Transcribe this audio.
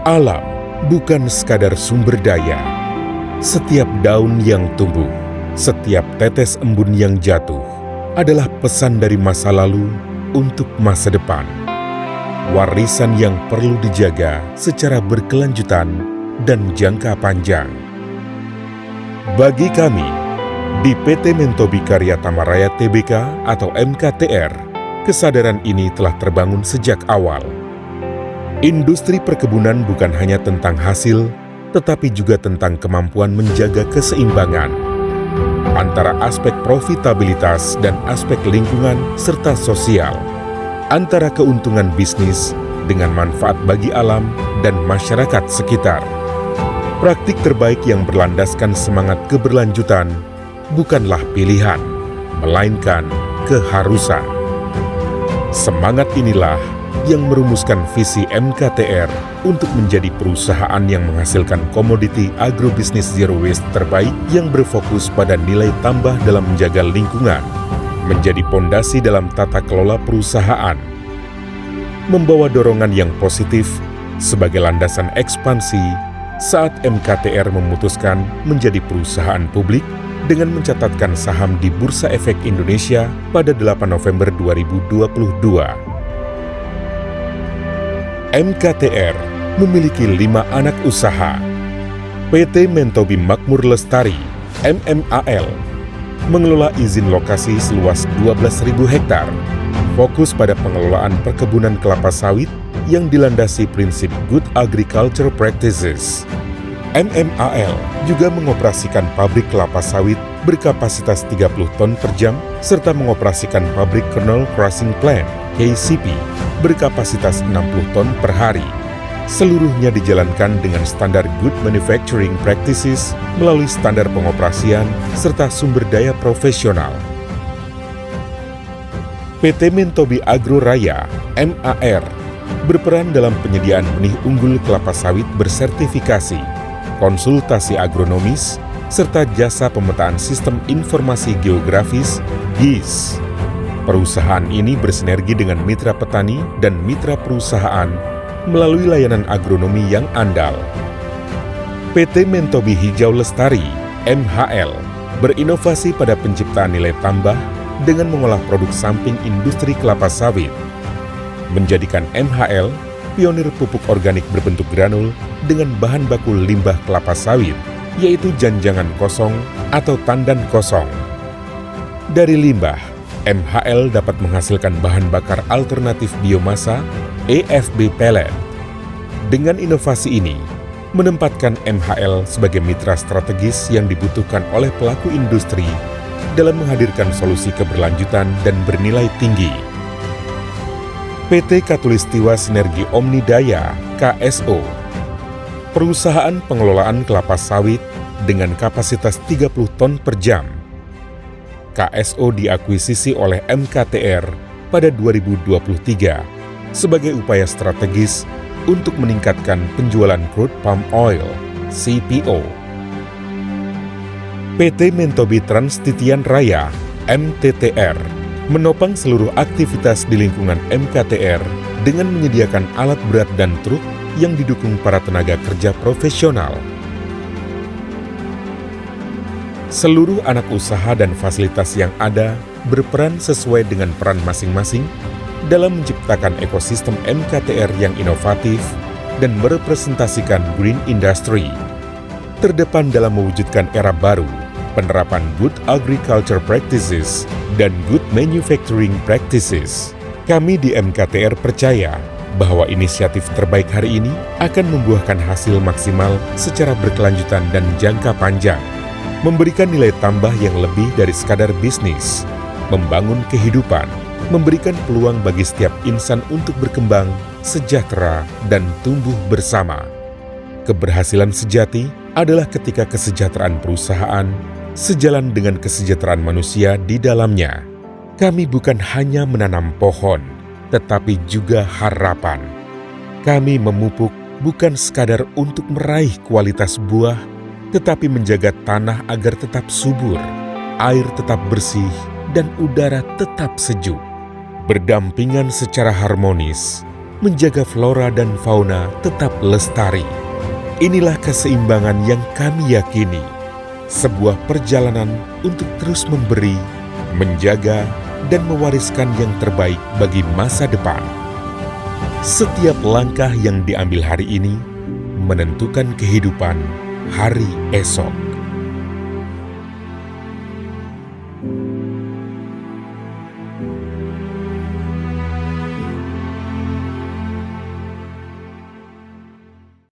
Alam bukan sekadar sumber daya. Setiap daun yang tumbuh, setiap tetes embun yang jatuh adalah pesan dari masa lalu untuk masa depan. Warisan yang perlu dijaga secara berkelanjutan dan jangka panjang. Bagi kami, di PT Mentobi Karya Tamaraya Tbk atau MKTR, kesadaran ini telah terbangun sejak awal. Industri perkebunan bukan hanya tentang hasil, tetapi juga tentang kemampuan menjaga keseimbangan antara aspek profitabilitas dan aspek lingkungan serta sosial, antara keuntungan bisnis dengan manfaat bagi alam dan masyarakat sekitar. Praktik terbaik yang berlandaskan semangat keberlanjutan bukanlah pilihan, melainkan keharusan. Semangat inilah yang merumuskan visi MKTR untuk menjadi perusahaan yang menghasilkan komoditi agrobisnis zero waste terbaik yang berfokus pada nilai tambah dalam menjaga lingkungan, menjadi pondasi dalam tata kelola perusahaan, membawa dorongan yang positif sebagai landasan ekspansi saat MKTR memutuskan menjadi perusahaan publik dengan mencatatkan saham di Bursa Efek Indonesia pada 8 November 2022. MKTR memiliki 5 anak usaha. PT Mentobi Makmur Lestari, MMAL, mengelola izin lokasi seluas 12.000 hektar, fokus pada pengelolaan perkebunan kelapa sawit yang dilandasi prinsip Good Agriculture Practices. MMAL juga mengoperasikan pabrik kelapa sawit berkapasitas 30 ton per jam serta mengoperasikan pabrik kernel crushing plant KCP berkapasitas 60 ton per hari. Seluruhnya dijalankan dengan standar Good Manufacturing Practices melalui standar pengoperasian serta sumber daya profesional. PT Mentobi Agro Raya, MAR, berperan dalam penyediaan benih unggul kelapa sawit bersertifikasi, konsultasi agronomis, serta jasa pemetaan sistem informasi geografis (GIS). Perusahaan ini bersinergi dengan mitra petani dan mitra perusahaan melalui layanan agronomi yang andal. PT Mentobi Hijau Lestari, MHL, berinovasi pada penciptaan nilai tambah dengan mengolah produk samping industri kelapa sawit, menjadikan MHL pionir pupuk organik berbentuk granul dengan bahan baku limbah kelapa sawit, yaitu janjangan kosong atau tandan kosong. Dari limbah, MHL dapat menghasilkan bahan bakar alternatif biomasa, EFB pellet. Dengan inovasi ini, menempatkan MHL sebagai mitra strategis yang dibutuhkan oleh pelaku industri dalam menghadirkan solusi keberlanjutan dan bernilai tinggi. PT Katulistiwa Sinergi Omnidaya, KSO, perusahaan pengelolaan kelapa sawit dengan kapasitas 30 ton per jam. KSO diakuisisi oleh MKTR pada 2023 sebagai upaya strategis untuk meningkatkan penjualan crude palm oil, CPO. PT Mentobi Trans Titian Raya, MTTR, menopang seluruh aktivitas di lingkungan MKTR dengan menyediakan alat berat dan truk yang didukung para tenaga kerja profesional. Seluruh anak usaha dan fasilitas yang ada berperan sesuai dengan peran masing-masing dalam menciptakan ekosistem MKTR yang inovatif dan merepresentasikan green industry. Terdepan dalam mewujudkan era baru, penerapan good agriculture practices dan good manufacturing practices. Kami di MKTR percaya bahwa inisiatif terbaik hari ini akan membuahkan hasil maksimal secara berkelanjutan dan jangka panjang, memberikan nilai tambah yang lebih dari sekadar bisnis, membangun kehidupan, memberikan peluang bagi setiap insan untuk berkembang, sejahtera, dan tumbuh bersama. Keberhasilan sejati adalah ketika kesejahteraan perusahaan sejalan dengan kesejahteraan manusia di dalamnya. Kami bukan hanya menanam pohon, tetapi juga harapan. Kami memupuk bukan sekadar untuk meraih kualitas buah, tetapi menjaga tanah agar tetap subur, air tetap bersih, dan udara tetap sejuk. Berdampingan secara harmonis, menjaga flora dan fauna tetap lestari. Inilah keseimbangan yang kami yakini, sebuah perjalanan untuk terus memberi, menjaga, dan mewariskan yang terbaik bagi masa depan. Setiap langkah yang diambil hari ini menentukan kehidupan hari esok.